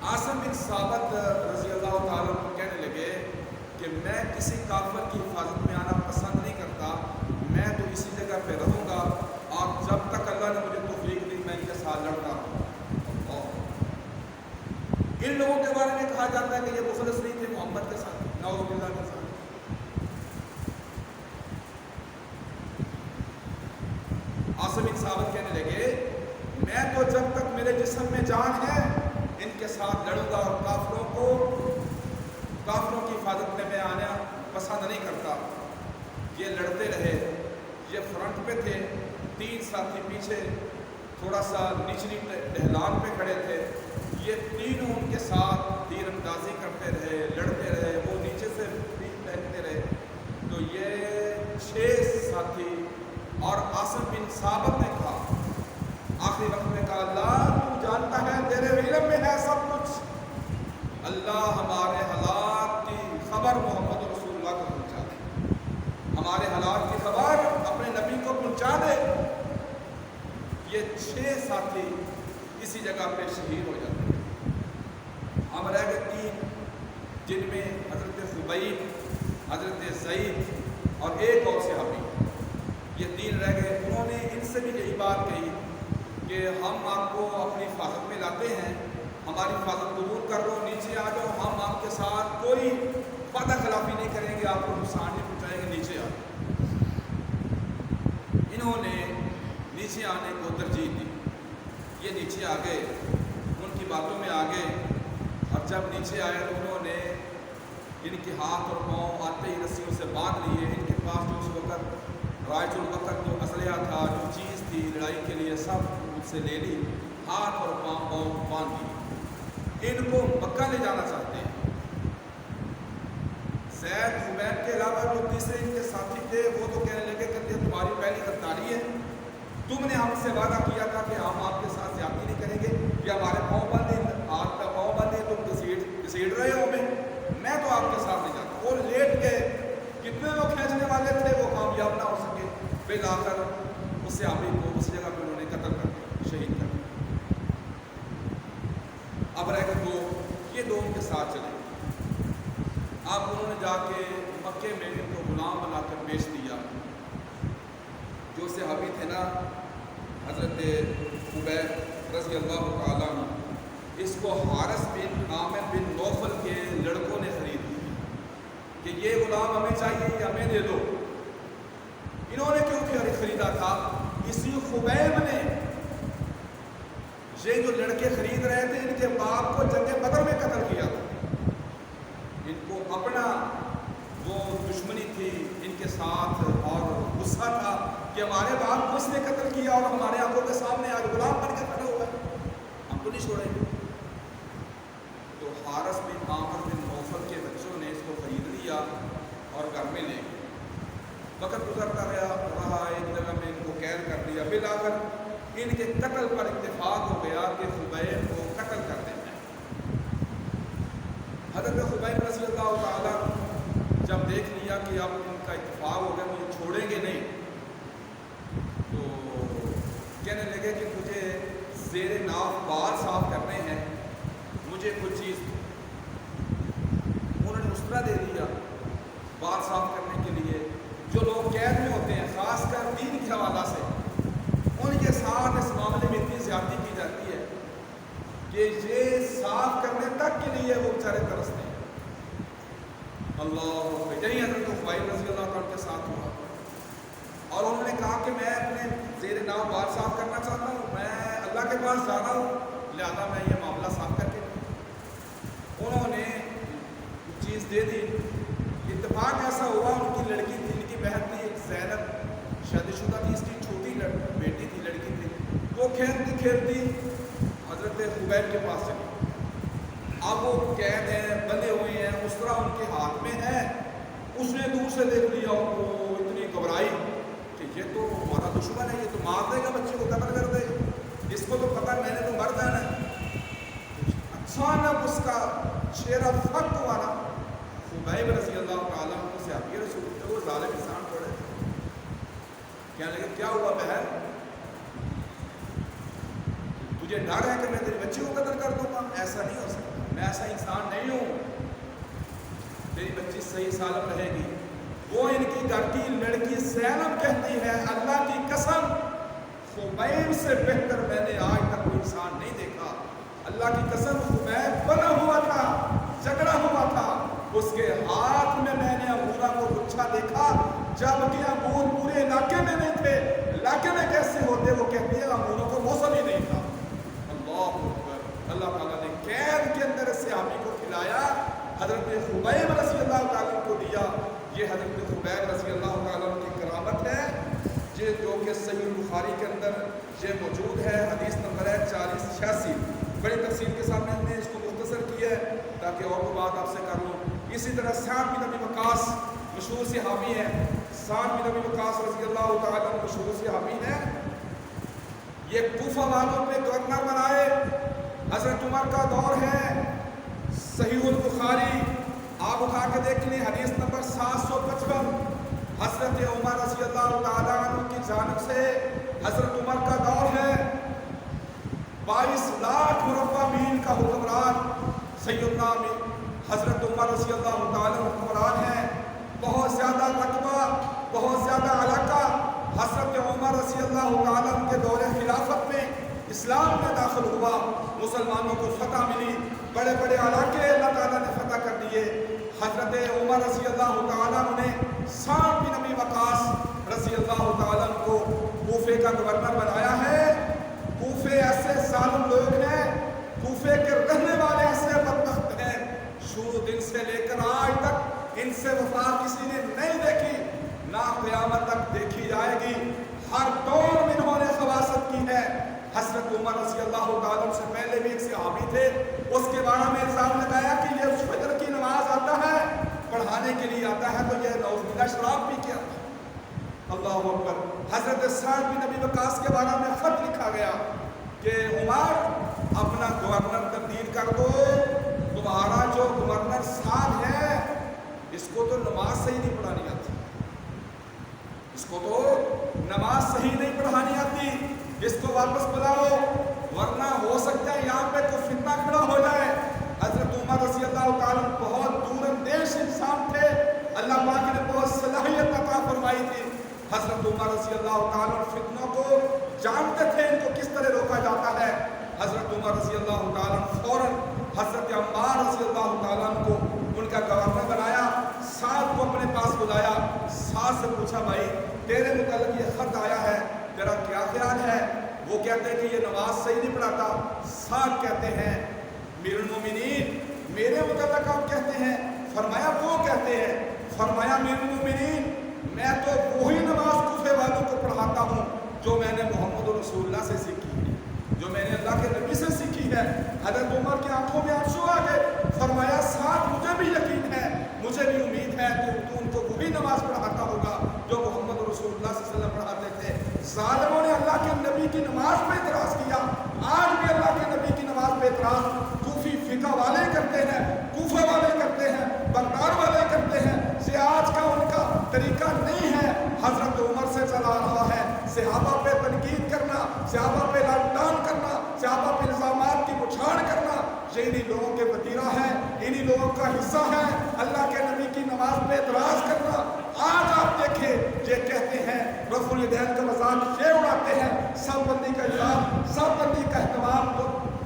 عاصم بن ثابت رضی اللہ تعالیٰ عنہ کہنے لگے کہ میں کسی کافر کی حفاظت میں آنا پسند نہیں کرتا، میں تو اسی جگہ پہ رہوں گا اور جب تک اللہ نے مجھے توفیق دی میں ان کے ساتھ لڑتا رہوں۔ ان لوگوں کے بارے میں کہا جاتا ہے کہ یہ مخلص نہیں تھے محمد کے ساتھ، نعوذ باللہ کے ساتھ۔ عاصم بن ثابت کہنے لگے میں تو جب تک میرے جسم میں جان ہے ان کے ساتھ لڑوں گا اور کافروں کی حفاظت میں آنا پسند نہیں کرتا۔ یہ لڑتے رہے، یہ فرنٹ پہ تھے، 3 ساتھی پیچھے تھوڑا سا نچلی ڈھلان پہ کھڑے تھے، یہ تینوں ان کے ساتھ تیر اندازی کرتے رہے، لڑتے رہے، وہ نیچے سے بھی پھینکتے رہے، تو یہ 6 ساتھی اور عاصم بن ثابت نے کہا آخری وقت میں کہا اللہ تو جانتا ہے تیرے علم میں ہے سب کچھ، اللہ ہمارے حالات کی خبر محمد رسول اللہ کو پہنچا دے، ہمارے حالات کی خبر اپنے نبی کو پہنچا دے۔ یہ 6 ساتھی اسی جگہ پہ شہید ہو جاتے ہیں۔ ہم رہ گئے 3 جن میں حضرت خبیب، حضرت زید اور ایک اور صحابی، یہ 3 رہ گئے۔ انہوں نے ان سے بھی یہی بات کہی کہ ہم آپ کو اپنی حفاظت میں لاتے ہیں، ہماری حفاظت قبول کر لو، نیچے آ جاؤ، ہم آپ کے ساتھ کوئی وعدہ خلافی نہیں کریں گے، آپ کو نقصان نہیں پہنچائیں گے، نیچے آ۔ انہوں نے نیچے آنے کو ترجیح دی، یہ نیچے آ گئے، ان کی باتوں میں آ گئے، اور جب نیچے آئے تو انہوں نے ان کے ہاتھ اور پاؤں آتے ہی رسیوں سے باندھ لیے، ان کے پاس جو اس وقت رائج الوقت جو اسلحہ تھا، جو چیز تھی لڑائی کے لیے، سب ان سے لے لی، ہاتھ اور پاؤں باندھ لیے، ان کو مکہ لے جانا چاہتے ہیں۔ زید خبیب کے علاوہ جو تیسرے ان کے ساتھی تھے وہ تو کہنے لگے کہ یہ تمہاری پہلی غداری ہے، تم نے ہم سے وعدہ کیا تھا کہ ہم آپ کے ساتھ زیادتی نہیں کریں گے، یہ ہمارے پاؤں بندے، ہاتھ پہ پاؤں بندے، تم گھسیٹ رہے ہو میں تو آپ کے ساتھ نہیں جاتا۔ اور لیٹ کے کتنے لوگ کھینچنے والے تھے وہ کامیاب نہ ہو سکے، بالآخر اس صحابی کو اس جگہ پہ انہوں نے قتل کر دیا، شہید کر دیا۔ اب رہ گئے 2، یہ 2 ان کے ساتھ چلے، اب انہوں نے جا کے مکے میں ان کو غلام بنا کر بیچ دیا۔ جو صحابی تھے نا حضرت خبیب رضی اللہ تعالیٰ عنہ، اس کو حارث بن عامر بن نوفل کے لڑکوں نے خرید لیا کہ یہ غلام ہمیں چاہیے، یہ ہمیں دے دو۔ انہوں نے کیوں خریدا تھا؟ اسی خبیب نے یہ جو لڑکے خرید رہے تھے ان کے باپ کو جنگ بدر میں قتل کیا تھا، ان کو اپنا وہ دشمنی تھی ان کے ساتھ اور غصہ تھا کہ ہمارے باپ کو اس نے قتل کیا اور ہمارے آنکھوں کے سامنے آج غلام بن کے کھڑا ہوا ہے، ہم کو نہیں چھوڑیں گے۔ تو حارث بن عامر بن نوفل کے بچوں نے اس کو خرید لیا اور گھر میں لے گئے۔ وقت گزرتا رہا، ایک جگہ میں ان کو قید کر دیا، بالآخر ان کے قتل پر اتفاق ہو گیا کہ خبیب کو قتل کر دینا ہے۔ حضرت خبیب رضی اللہ تعالیٰ جب دیکھ لیا کہ اب ان کا اتفاق ہو گیا، مجھے چھوڑیں گے نہیں، تو کہنے لگے کہ مجھے زیر ناف بال صاف کرنے ہیں، مجھے کچھ چیز دو۔ انہوں نے نسخہ دے دیا بال صاف کرنے کے لیے۔ جو لوگ قید میں ہوتے ہیں خاص کر دین کے حوالہ سے، ان کے ساتھ اس معاملے میں اتنی زیادتی کی جاتی ہے کہ یہ صاف کرنے تک کے لیے وہ بیچارے ترستے ہیں۔ اللہ یہی حضرت خبیب رضی اللہ عنہ کے ساتھ ہوا، اور انہوں نے کہا کہ میں اپنے زیر ناف بال صاف کرنا چاہتا ہوں، میں اللہ کے پاس جا رہا ہوں، لہٰذا میں یہ معاملہ صاف کر کے انہوں نے چیز دے دی. اتفاق ایسا ہوا ان کی لڑکی تھی, ان کی بہن تھی زینب, شادی شدہ تھی, اس کی چھوٹی بیٹی تھی, لڑکی تھی. وہ کھیلتی کھیلتی حضرت خبیب کے پاس چلی. اب وہ قید ہیں, بندے ہوئے ہیں, اس طرح ان کے ہاتھ میں ہے. اس نے دور سے دیکھ لیا, وہ اتنی گھبرائی کہ یہ تو ہمارا دشمن ہے, یہ تو مار دے گا, بچے کو قتل کر دے گا, اس کو تو پتہ میں نے تو مر جانا ہے. اچانک اس کا چہرہ پھٹ ہوا نا. خبیب رضی اللہ تعالیٰ عنہ سے آپ یہ رسول اللہ, وہ ظالم انسان پڑے کہنے لگے کیا ہوا بہن, تجھے ڈر ہے کہ میں تیری بچی کو قتل کر دوں گا؟ ایسا نہیں ہو سکتا, میں ایسا انسان نہیں ہوں, تیری بچی صحیح سالم رہے گی. وہ ان کی گھر کی لڑکی زینب کہتی ہے اللہ کی قسم خبیب سے بہتر میں نے آج تک کوئی انسان نہیں دیکھا. اللہ کی قسم خبیب بنا ہوا تھا, جھگڑا ہوا تھا, اس کے ہاتھ میں نے انگورا کو گچھا دیکھا, جبکہ انگور پورے علاقے میں نہیں تھے. علاقے میں کیسے ہوتے؟ وہ کہتے ہیں انگوروں کو موسم ہی نہیں تھا. اللہ اکبر. اللہ تعالیٰ نے قید کے اندر صحابی کو کھلایا, حضرت خبیب رضی اللہ تعالیٰ کو دیا. یہ حضرت خبیب رضی اللہ تعالیٰ کی کرامت ہے, یہ جو کہ صحیح بخاری کے اندر یہ موجود ہے. حدیث نمبر ہے 4086. بڑی تفصیل کے ساتھ میں نے اس کو مختصر کیا ہے تاکہ اور کو بات آپ سے کر لوں. اسی طرح سعد بن ابی وقاص مشہور صحابی ہے. سعد بن ابی وقاص رضی اللہ تعالیٰ مشہور صحابی ہے. یہ کوفہ والوں پہ گورنر بنائے. حضرت عمر کا دور ہے. صحیح البخاری آپ اٹھا کے دیکھ لیں, حدیث نمبر 755. حضرت عمر رضی اللہ تعالیٰ عنہ کی جانب سے حضرت عمر کا دور ہے. 22 لاکھ مربع میل کا حکمران سیدنا حضرت عمر رضی اللہ تعالیٰ حکمران ہیں. بہت زیادہ رقبہ, بہت زیادہ علاقہ حضرت عمر رضی اللہ تعالیٰ کے دور خلافت میں اسلام میں داخل ہوا. مسلمانوں کو فتح ملی, بڑے بڑے علاقے اللہ تعالیٰ نے فتح کر دیے. حضرت عمر رضی اللہ تعالیٰ نے سعد بن ابی وقاص رضی اللہ تعالیٰ کو کوفے کا گورنر بنایا ہے. کوفے ایسے ظالم لوگ ہیں, کوفے کے رہنے والے ایسے بدبخت ہیں, شروع دن سے لے کر آج تک ان سے وفا کسی نے نہیں دیکھی, نہ قیامت تک دیکھی جائے گی. ہر دور میں انہوں نے خباثت کی ہے. حضرت عمر رضی اللہ تعالیٰ سے پہلے بھی ایک صحابی تھے, اس کے بارے میں الزام لگایا کہ یہ فجر کی نماز آتا ہے, پڑھانے کے لیے آتا ہے, تو یہ نعوذ باللہ شراب پی کے آتا ہے. اللہ اکبر. حضرت سعد بن ابی وقاص کے بارے میں خط لکھا گیا کہ عمر اپنا گورنر تبدیل کر دو, تمہارا جو گورنر سعد ہے اس کو تو نماز صحیح نہیں پڑھانی آتی, اس کو تو نماز صحیح نہیں پڑھانی آتی, اس کو واپس بلاؤ, ورنہ ہو سکتا ہے یہاں پہ کوئی فتنہ کھڑا ہو جائے. حضرت عمر رضی اللہ تعالیٰ بہت دور اندیش انسان تھے, اللہ پاک نے بہت صلاحیت عطا فرمائی تھی. حضرت عمر رضی اللہ تعالیٰ فتنوں کو جانتے تھے, ان کو کس طرح روکا جاتا ہے. حضرت عمر رضی اللہ تعالیٰ فوراً حضرت عمار رضی اللہ تعالیٰ کو ان کا گورنر بنایا. سعد کو اپنے پاس بلایا, سعد سے پوچھا بھائی تیرے متعلق یہ خط آیا ہے, تیرا کیا خیال ہے؟ وہ کہتے ہیں کہ یہ نماز صحیح نہیں پڑھاتا. سعد کہتے ہیں امیر المومنین میرے متعلق آپ کہتے ہیں؟ فرمایا وہ کہتے ہیں. فرمایا امیر المومنین میں تو وہی نماز کوفے والوں کو پڑھاتا ہوں جو میں نے محمد رسول اللہ سے سیکھی ہے, جو میں نے اللہ کے نبی سے سیکھی ہے. حضرت عمر کی آنکھوں میں آنسو آ گئے. فرمایا ساتھ مجھے بھی یقین ہے, مجھے بھی امید ہے کہ تو ان کو وہی نماز پڑھاتا ہوگا جو محمد رسول اللہ صلی اللہ علیہ وسلم پڑھاتے تھے. ظالموں نے اللہ کے نبی کی نماز پہ اعتراض کیا. آج بھی اللہ کے نبی کی نماز پہ اعتراض کوفی فقہ والے کرتے ہیں, کوفہ والے کرتے ہیں, بغداد والے کرتے ہیں. یہ آج کا ان کا طریقہ نہیں ہے, حضرت عمر سے چلا رہا ہے. صحابہ پہ تنقید کرنا, صحابہ پہ لاٹ ڈاؤن کرنا, صحابہ پہ الزامات کی بچھاڑ کرنا, یہ انہی لوگوں کے وتیرہ ہے, انہی لوگوں کا حصہ ہے. اللہ کے نبی کی نماز پہ اعتراض کرنا. آج آپ دیکھیں یہ کہتے ہیں رفع الیدین کا مذاق یہ اڑاتے ہیں, سب بندی کا اجلال, سب بندی کا اہتمام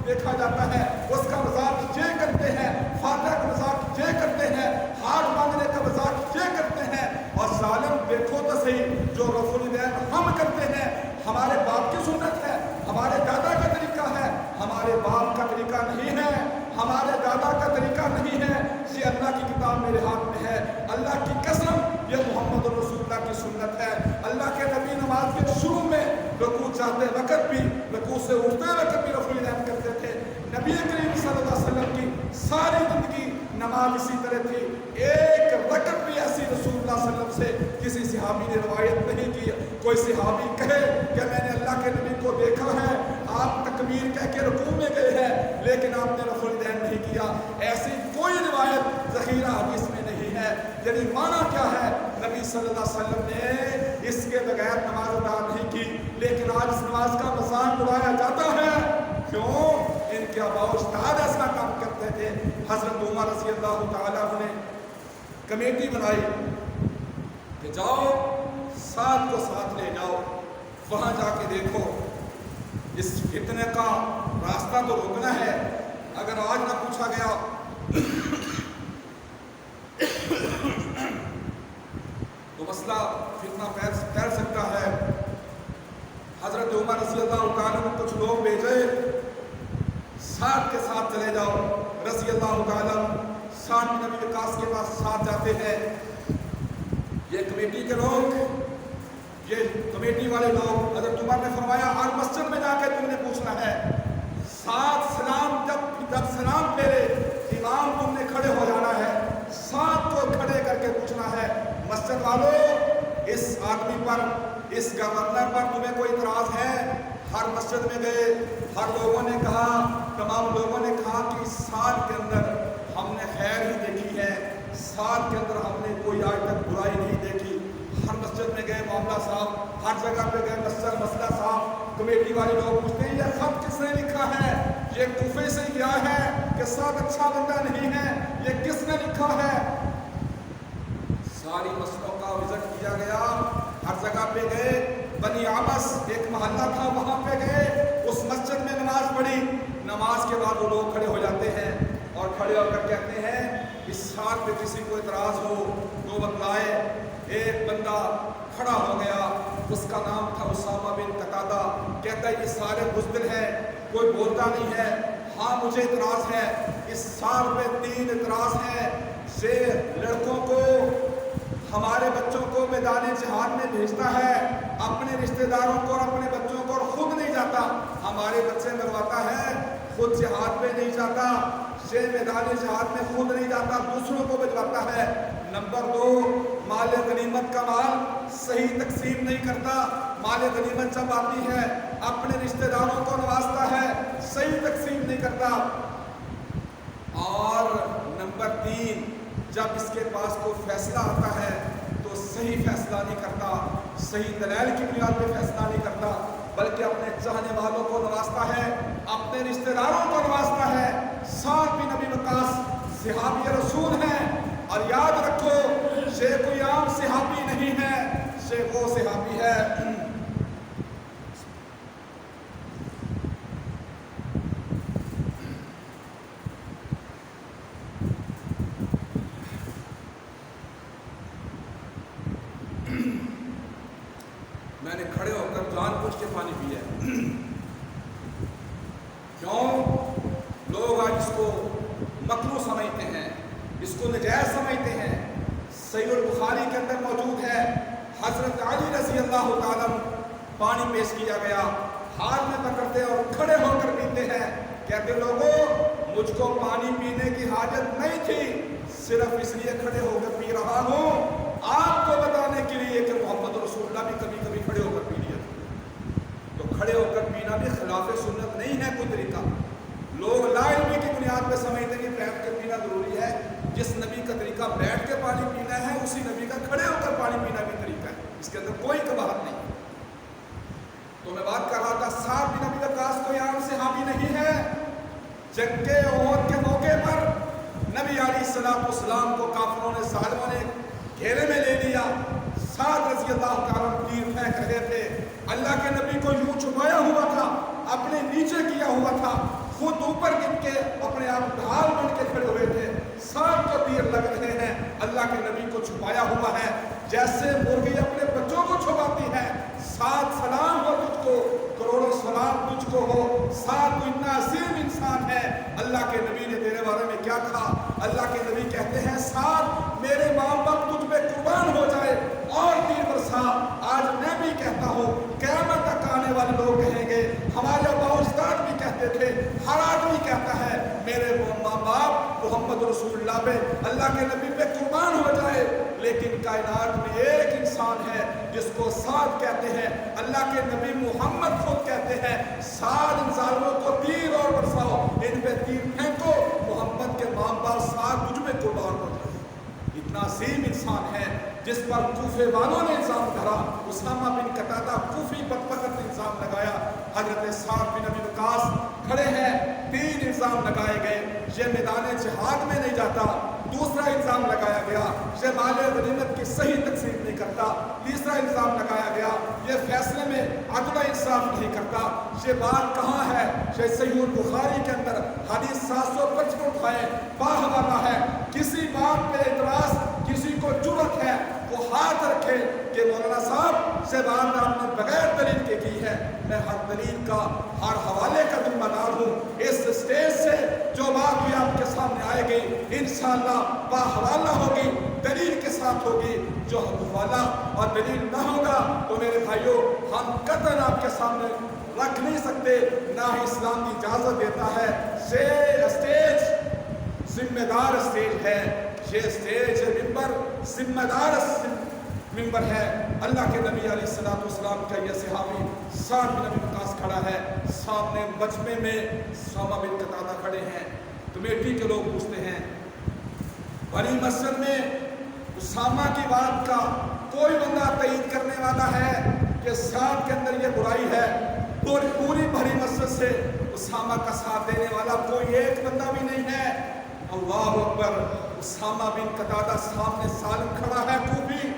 دیکھا جاتا ہے, اس کا مذاق یہ کرتے ہیں, فاتحہ کا مذاق یہ کرتے ہیں, ہاتھ باندھنے کا مذاق یہ کرتے ہیں. اور ظالم دیکھو تو صحیح, جو رفع الیدین ہم کرتے ہیں ہمارے باپ کی سنت ہے, ہمارے دادا کا طریقہ ہے, ہمارے ہمارے باپ کا طریقہ نہیں ہے، ہمارے دادا کا طریقہ نہیں ہے، یہ اللہ کی کتاب میرے ہاتھ میں ہے، اللہ کی قسم یہ محمد رسول اللہ کی سنت ہے۔ اللہ کے نبی نماز کے شروع میں رکوع جاتے وقت بھی، رکوع سے اٹھتے وقت بھی رفع الیدین کرتے تھے۔ نبی کریم صلی اللہ علیہ وسلم کی ساری زندگی نماز اسی طرح تھی، ایک رکعت بھی ایسی رسول اللہ صلی اللہ علیہ وسلم سے کسی صحابی نے روایت نہیں کی۔ کوئی صحابی کہے کہ میں نے اللہ کے نبی کو دیکھا ہے، آپ تکبیر کہہ کے رکوع میں گئے ہیں لیکن آپ نے رفع الیدین نہیں کیا، ایسی کوئی روایت ذخیرہ حدیث میں نہیں ہے۔ یعنی معنی کیا ہے، نبی صلی اللہ علیہ وسلم نے اس کے بغیر نماز ادا نہیں کی، لیکن آج اس نماز کا مذاق اڑایا جاتا ہے۔ کیوں؟ ان کے آباء و اجداد ایسا کام کرتے تھے۔ حضرت عمر رضی اللہ تعالیٰ عنہ نے کمیٹی بنائی کہ جاؤ ساتھ کو ساتھ لے جاؤ، وہاں جا کے دیکھو، اس فتنے کا راستہ تو روکنا ہے۔ اگر آج نہ پوچھا گیا تو مسئلہ فتنہ پھیل سکتا ہے۔ حضرت عمر رضی اللہ تعالیٰ نے کچھ لوگ بھیجے، ساتھ کے ساتھ چلے جاؤ۔ رضی اللہ تعالیٰ ساتھ نبی وقاص کے پاس ساتھ جاتے ہیں۔ یہ کمیٹی کے لوگ، یہ کمیٹی والے لوگ، حضرت عمر نے فرمایا ہر مسجد میں جا کے تم نے پوچھنا ہے، ساتھ سلام جب سلام پھیرے امام تم نے کھڑے ہو جانا ہے، ساتھ کو کھڑے کر کے پوچھنا ہے، مسجد والوں اس آدمی پر، اس گورنر پر تمہیں کوئی اعتراض ہے؟ ہر مسجد میں گئے، ہر لوگوں نے کہا، تمام لوگوں نے کہا کہ اس سال کے اندر ہم نے خیر ہی دیکھی ہے، سال کے اندر ہم نے کوئی آج تک برائی نہیں دیکھی۔ ہر مسجد میں گئے معاملہ صاحب، ہر جگہ پہ گئے مسئلہ صاحب، کمیٹی والے لوگ پوچھتے ہیں یہ خط کس نے لکھا ہے؟ یہ کوفے سے گیا ہے کہ صاحب اچھا بندہ نہیں ہے، یہ کس نے لکھا ہے؟ ساری مسئلوں کا وزٹ کیا گیا، ہر جگہ پہ گئے، بنی عبس ایک محلہ تھا وہاں پہ گئے، اس مسجد میں نماز پڑھی، نماز کے بعد وہ لوگ کھڑے ہو جاتے ہیں اور کھڑے ہو کر کہتے ہیں اس سال پہ کسی کو اعتراض ہو تو بتلائے۔ ایک بندہ کھڑا ہو گیا، اس کا نام تھا اسامہ بن قتادہ، کہتا ہے یہ سارے بزدل ہیں، کوئی بولتا نہیں ہے، ہاں مجھے اعتراض ہے، اس سال پہ 3 اعتراض ہیں، سے لڑکوں کو، ہمارے بچوں کو میدان جہاد میں بھیجتا ہے، اپنے رشتہ داروں کو اور اپنے بچوں کو، اور خود نہیں جاتا، ہمارے بچے مرواتا ہے، خود جہاد پہ نہیں جاتا، سے میدان جہاد میں خود نہیں جاتا، دوسروں کو بھجواتا ہے۔ نمبر 2، مال غنیمت کا مال صحیح تقسیم نہیں کرتا، مال غنیمت جب آتی ہے اپنے رشتہ داروں کو نوازتا ہے، صحیح تقسیم نہیں کرتا۔ اور نمبر 3، جب اس کے پاس کوئی فیصلہ آتا ہے تو صحیح فیصلہ نہیں کرتا، صحیح دلائل کی بنیاد پہ فیصلہ نہیں کرتا، بلکہ اپنے چاہنے والوں کو نوازتا ہے، اپنے رشتہ داروں کو نوازتا ہے۔ ساتھ بھی نبی وقاص صحابی رسول ہیں، اور یاد رکھو یہ کوئی عام صحابی نہیں ہے، یہ وہ صحابی ہے میں نے کھڑے ہو کر جان بوجھ کے پانی پیا ہے۔ کیوں؟ لوگ آج اس کو مکروہ سمجھتے ہیں، اس کو نجائز سمجھتے ہیں۔ صحیح البخاری کے اندر موجود ہے، حضرت علی رضی اللہ تعالیٰ پانی پیش کیا گیا، ہاتھ میں پکڑتے اور کھڑے ہو کر پیتے ہیں، کہتے لوگوں مجھ کو پانی پینے کی حاجت نہیں تھی، صرف اس لیے کھڑے ہو کر پی رہا ہوں آپ کو بتانے کے لیے کہ محمد رسول اللہ بھی کبھی کبھی کھڑے ہو کر پی لیا تو کھڑے ہو کر پینا بھی خلاف سنت نہیں ہے کوئی طریقہ۔ لوگ لا علمی کی بنیاد پہ سمجھتے ہیں کہ بیٹھ کے پینا ضروری ہے، جس نبی کا طریقہ بیٹھ کے پانی پینا ہے اسی نبی کا کھڑے ہو کر پانی پینا بھی طریقہ ہے، اس کے اندر کوئی قباحت نہیں۔ تو میں بات کر رہا تھا، ساتھ بھی نبی وقاص کوئی عام صحابی نہیں ہے۔ جنگ احد کے موقع پر نبی علیہ السلام کو کافروں نے، ظالموں نے گھیرے میں لے لیا، سعد رضی اللہ تعالیٰ تیر پھینک رہے تھے، اللہ کے نبی کو یوں چھپایا ہوا تھا، اپنے نیچے کیا ہوا تھا، خود اوپر گر کے اپنے آپ ڈھال بن کے کھڑے ہوئے تھے، سعد کو تیر لگ رہے ہیں، اللہ کے نبی کو چھپایا ہوا ہے، جیسے مرغی اپنے بچوں کو چھپاتی ہے۔ سعد سلام ہو تجھ کو، کروڑوں سلام تجھ کو ہو، سعد تو اتنا عظیم انسان ہے۔ اللہ کے نبی نے تیرے بارے میں کیا کہا؟ اللہ کے نبی کہتے ہیں سعد میرے ماں باپ تجھ پہ قربان ہو جائے اور 3 برسا۔ آج میں بھی کہتا ہوں، قیامت تک آنے والے لوگ کہیں گے، ہمارے آباء و اجداد بھی کہتے تھے، ہر آدمی کہتا ہے میرے ماں باپ محمد رسول اللہ پہ، اللہ کے نبی پہ قربان ہو جائے، لیکن کائنات میں ایک انسان ہے جس کو سعد کہتے ہیں۔ اللہ کے نبی محمد خود کہتے ہیں سعد ان ظالموں کو تیر اور برساؤ، ان پہ تیر پھینکو، محمد کے ماں باپ سعد مجھ میں قربان ہو جائے۔ اتنا عظیم انسان ہے جس پر کوفے والوں نے الزام دھرا، اسامہ بن قتادہ کوفی بدبخت الزام لگایا، حضرت سعد بن ابی وقاص کھڑے ہیں، 3 الزام لگائے گئے، یہ میدان جہاد میں نہیں جاتا، دوسرا الزام لگایا گیا یہ مال غنیمت کی صحیح تقسیم نہیں کرتا، تیسرا الزام لگایا گیا یہ فیصلے میں عدل و انصاف نہیں کرتا۔ یہ بات کہاں ہے؟ یہ صحیح البخاری کے اندر حدیث 755 اٹھائے، باحوالہ ہے۔ کسی بات پہ اعتراض کسی کو جرأت ہے وہ ہاتھ رکھے کہ مولانا صاحب یہ بات آپ نے بغیر دلیل کے کی ہے، میں ہر دلیل کا ہر حوالے کا ذمہ دار ہوں۔ اس اسٹیج سے جو بات بھی آپ کے سامنے آئے گی انشاءاللہ باحوالہ ہوگی، دلیل کے ساتھ ہوگی۔ جو حوالہ اور دلیل نہ ہوگا تو میرے بھائیوں ہم قطعاً آپ کے سامنے رکھ نہیں سکتے، نہ ہی اسلام کی اجازت دیتا ہے۔ یہ اسٹیج ذمہ دار اسٹیج ہے، یہ اسٹیج ممبر ذمہ دار ممبر ہے۔ اللہ کے نبی علیہ الصلوۃ والسلام کا یہ صحابی سعد بن ابی وقاص کھڑا ہے، سامنے مجمع میں اسامہ بن قتادہ کھڑے ہیں۔ کمیٹی کے لوگ پوچھتے ہیں بڑی مسجد میں اسامہ کی بات کا کوئی بندہ تائید کرنے والا ہے کہ سعد کے اندر یہ برائی ہے؟ پوری بھری مسجد سے اسامہ کا ساتھ دینے والا کوئی ایک بندہ بھی نہیں ہے۔ اللہ اکبر! اسامہ بن قتادہ سامنے سالم کھڑا ہے کوفی،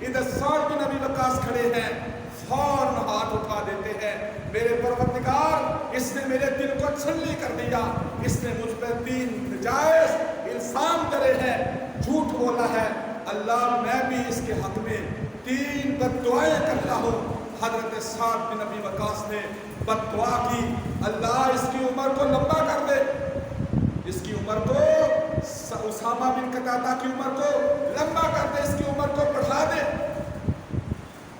ادھر سعد بن ابی وقاص کھڑے ہیں، فوراً ہاتھ اٹھا دیتے ہیں، میرے پروردگار اس نے میرے دل کو چھلنی کر دیا، اس نے مجھ پر 3 نجائز الزام کرے ہیں، جھوٹ بولا ہے، اللہ میں بھی اس کے حق میں 3 بد دعائیں کرتا ہوں۔ حضرت سعد بن ابی وقاص نے بد دعا کی، اللہ اس کی عمر کو لمبا کر دے، اس کی عمر کو، اسامہ بن قتادہ کی عمر کو لمبا کر دے، اس کی عمر کو بڑھا دے۔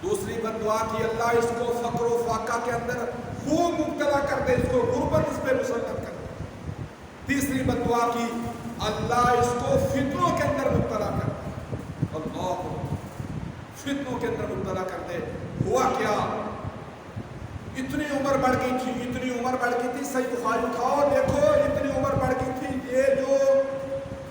دوسری بد دعا کی، اللہ اس کو فقر و فاقہ کے اندر خوب مبتلا کر دے، اس کو غربت اس پہ مسلط کر دے۔ تیسری بد دعا کی، اللہ اس کو فتنوں کے اندر مبتلا کر دے، اللہ فتنوں کے اندر مبتلا کر دے۔ ہوا کیا؟ اتنی عمر بڑھ گئی تھی، اتنی عمر بڑھ گئی تھی، صحیح بخاری اٹھاؤ دیکھو، اتنی عمر بڑھ گئی تھی، یہ جو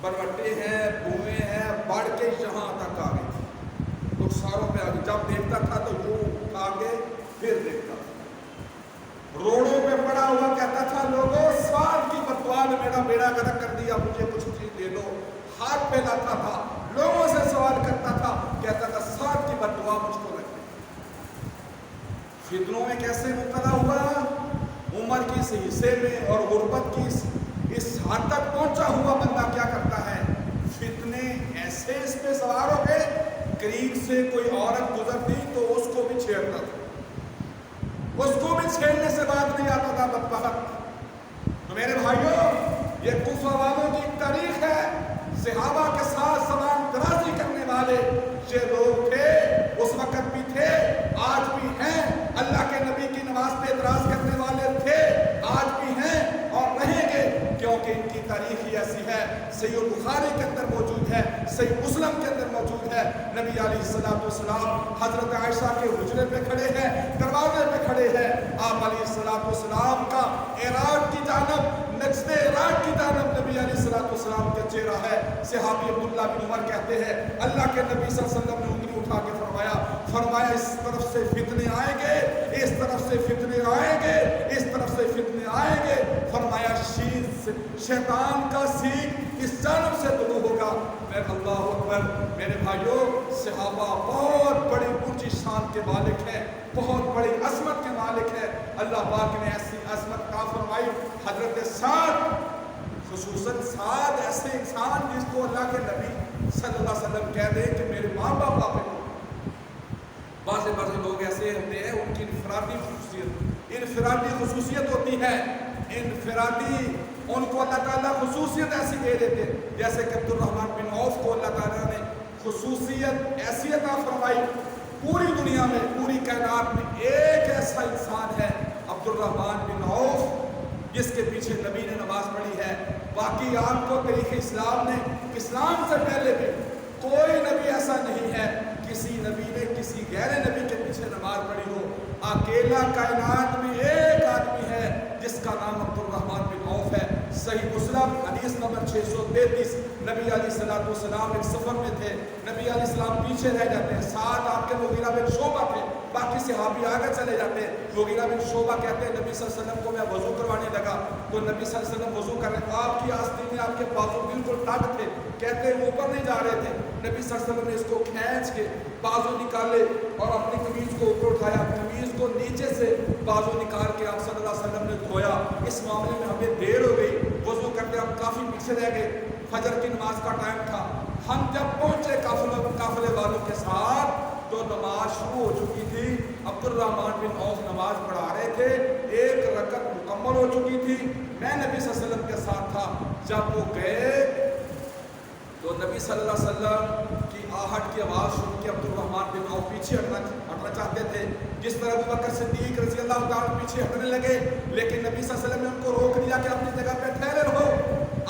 بروٹے ہیں بوئے ہیں بڑھ کے یہاں تک آ گئی تھی، تو ساروں پہ آگے جب دیکھتا تھا تو یوں آگے پھر دیکھتا تھا، روڑوں پہ پڑا ہوا کہتا تھا لوگوں سعد کی بد دعا نے میرا بیڑا غرق کر دیا، مجھے کچھ چیز دے دو، ہاتھ پھیلاتا تھا، لوگوں سے سوال کرتا تھا، کہتا تھا سعد کی بد دعا مجھ کو لگ گئی۔ فتنوں میں کیسے مبتلا ہوا؟ عمر کی اس حصے میں اور غربت کی اس حد تک پہنچا ہوا بندہ کیا کرتا ہے؟ فتنے ایسے اس پہ سوار ہو گئے، قریب سے کوئی عورت گزرتی تو اس کو بھی چھیڑتا تھا، اس کو بھی چھیڑنے سے بات نہیں آتا تھا بدبخت۔ تو میرے بھائیوں یہ کوفہ والوں کی تاریخ ہے، صحابہ کے ساتھ زبان درازی کرنے والے یہ لوگ تھے، اس وقت بھی تھے، آج بھی ہیں، اللہ کے نبی کی نماز پہ اعتراض کرنے والے تھے، آج بھی ہیں اور رہیں گے، کیونکہ ان کی تاریخ ہی ایسی ہے۔ صحیح البخاری کے اندر موجود ہے، صحیح مسلم کے اندر موجود ہے، نبی علیہ الصلوۃ والسلام حضرت عائشہ کے حجرے پہ کھڑے ہیں، دروازے پہ کھڑے ہیں، آپ علیہ الصلوۃ والسلام کا عراق کی جانب، نجد عراق کی جانب نبی علیہ الصلوۃ والسلام کا چہرہ ہے۔ صحابی عبداللہ بن عمر کہتے ہیں اللہ کے نبی صلی اللہ علیہ وسلم نے انگلی اٹھا کے فرمایا اس طرف سے فتنے آئیں گے، اس طرف سے فتنے آئیں گے، اس طرف سے فتنے آئیں گے، فرمایا شیطان کا سینگ اس جانب سے طلوع ہوگا۔ میں اللہ اکبر! میرے بھائیوں صحابہ بہت بڑی اونچی شان کے مالک ہیں، بہت بڑی عظمت کے مالک ہیں، اللہ پاک نے ایسی عظمت عطا فرمائی۔ حضرت سعد، خصوصاً سعد ایسے انسان جس کو اللہ کے نبی صلی اللہ علیہ وسلم کہہ دیں کہ میرے ماں باپ آپ کو، بعض لوگ ایسے ہوتے ہیں ان کی انفرادی خصوصیت انفرادی خصوصیت ہوتی ہے، انفرادی ان کو اللہ تعالیٰ خصوصیت ایسی دے دیتے جیسے کہ عبد الرحمن بن عوف کو اللہ تعالیٰ نے خصوصیت ایسی عطا فرمائی، پوری دنیا میں پوری کائنات میں ایک ایسا انسان ہے عبد الرحمن بن عوف جس کے پیچھے نبی نے نماز پڑھی ہے۔ باقی عام کو تاریخ اسلام نے اسلام سے پہلے بھی کوئی نبی ایسا نہیں ہے کسی نبی نے کسی غیر نبی کے پیچھے نماز پڑھی ہو۔ اکیلا کائنات میں ایک آدمی ہے جس کا نام عبد الرحمن بن عوف ہے۔ صحیح مسلم حدیث نمبر 633، نبی علیہ الصلوۃ والسلام ایک سفر میں تھے، نبی علیہ السلام پیچھے رہ جاتے ہیں، ساتھ آپ کے مغیرہ بن شعبہ تھے، باقی صحابی آگے چلے جاتے ہیں۔ مغیرہ بن شعبہ کہتے ہیں نبی صلی اللہ علیہ وسلم کو میں وضو کروانے لگا تو نبی صلی اللہ علیہ وسلم وضو کر رہے ہیں، آپ کی آستین میں آپ کے بازو بالکل ٹٹ تھے، کہتے ہیں اوپر نہیں جا رہے تھے۔ نبی صلی اللہ علیہ وسلم نے اس کو کھینچ کے بازو نکالے اور اپنی قمیض کو اوپر اٹھایا، قمیض کو نیچے سے بازو نکال کے آپ صلی اللہ علیہ وسلم نے دھویا۔ اس معاملے میں ہمیں دیر ہو گئی، وضو کرتے ہم کافی پیچھے رہ گئے، فجر کی نماز کا ٹائم تھا۔ ہم جب پہنچے قافلے والوں کے ساتھ تو نماز شروع ہو چکی تھی، عبد الرحمن بن عوف نماز پڑھا رہے تھے، ایک رکعت مکمل ہو چکی تھی، میں نبی صلی اللہ علیہ وسلم کے ساتھ تھا۔ جب وہ گئے تو نبی صلی اللہ علیہ وسلم کی آہٹ کی آواز سن کے عبد الرحمن بن عوف پیچھے ہٹنا چاہتے تھے، جس طرح ابو بکر صدیق رضی اللہ تعالیٰ پیچھے ہٹنے لگے، لیکن نبی صلی اللہ علیہ وسلم نے ان کو روک دیا کہ اپنی جگہ پہ ٹھہرے رہو۔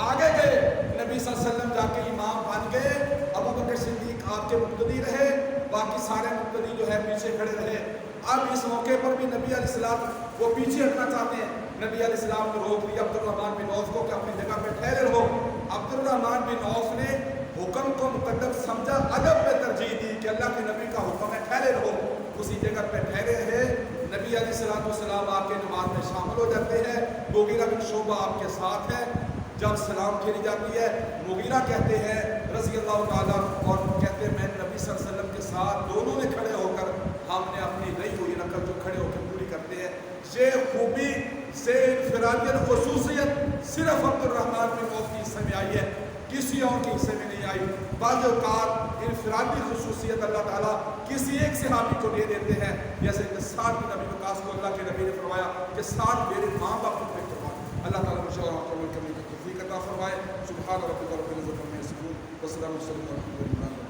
آگے گئے، نبی صلی اللہ علیہ وسلم جا کے امام بن گئے، ابو بکر صدیق آپ کے مقتدی رہے، باقی سارے مقتدی جو ہے پیچھے کھڑے رہے۔ اب اس موقع پر بھی نبی علیہ السلام وہ پیچھے ہٹنا چاہتے ہیں، نبی علیہ السلام نے روک دیا عبد الرحمن بن عوف کو کہ اپنی جگہ پہ ٹھہرے رہو۔ عبد الرحمن بن عوف نے حکم کو مقدم سمجھا، ادب پہ ترجیح دی کہ اللہ کے نبی کا حکم ہے ٹھہرے رہو، اسی جگہ پہ ٹھہرے رہے۔ نبی علیہ السلام آپ کے نماز میں شامل ہو جاتے ہیں، مغیرہ بن شعبہ آپ کے ساتھ ہے۔ جب سلام پھیری جاتی ہے، مغیرہ کہتے ہیں رضی اللہ تعالیٰ اور کہتے ہیں میں نبی صلی اللہ علیہ وسلم کے ساتھ دونوں نے کھڑے ہو کر ہم نے اپنی رہی ہوئی رکعت جو کھڑے ہو کے پوری کرتے ہیں۔ یہ خوبی سے انفرادیت خصوصیت صرف عبد الرحمن بن عوف کے حصے میں آئی ہے، کسی اور کے حصے میں نہیں آئی۔ بعض اوقات انفرادی خصوصیت اللہ تعالیٰ کسی ایک صحابی کو دے دیتے ہیں، جیسے کہ سعد بن ابی وقاص کو اللہ کے نبی نے فرمایا کہ سعد میرے ماں باپ کو پہ قربان۔ اللہ تعالیٰ مجھے اور آپ کو عمل کرنے کی توفیق عطا فرمائے۔ سبحان ربک رب العزت عما یصفون وسلام علی المرسلین۔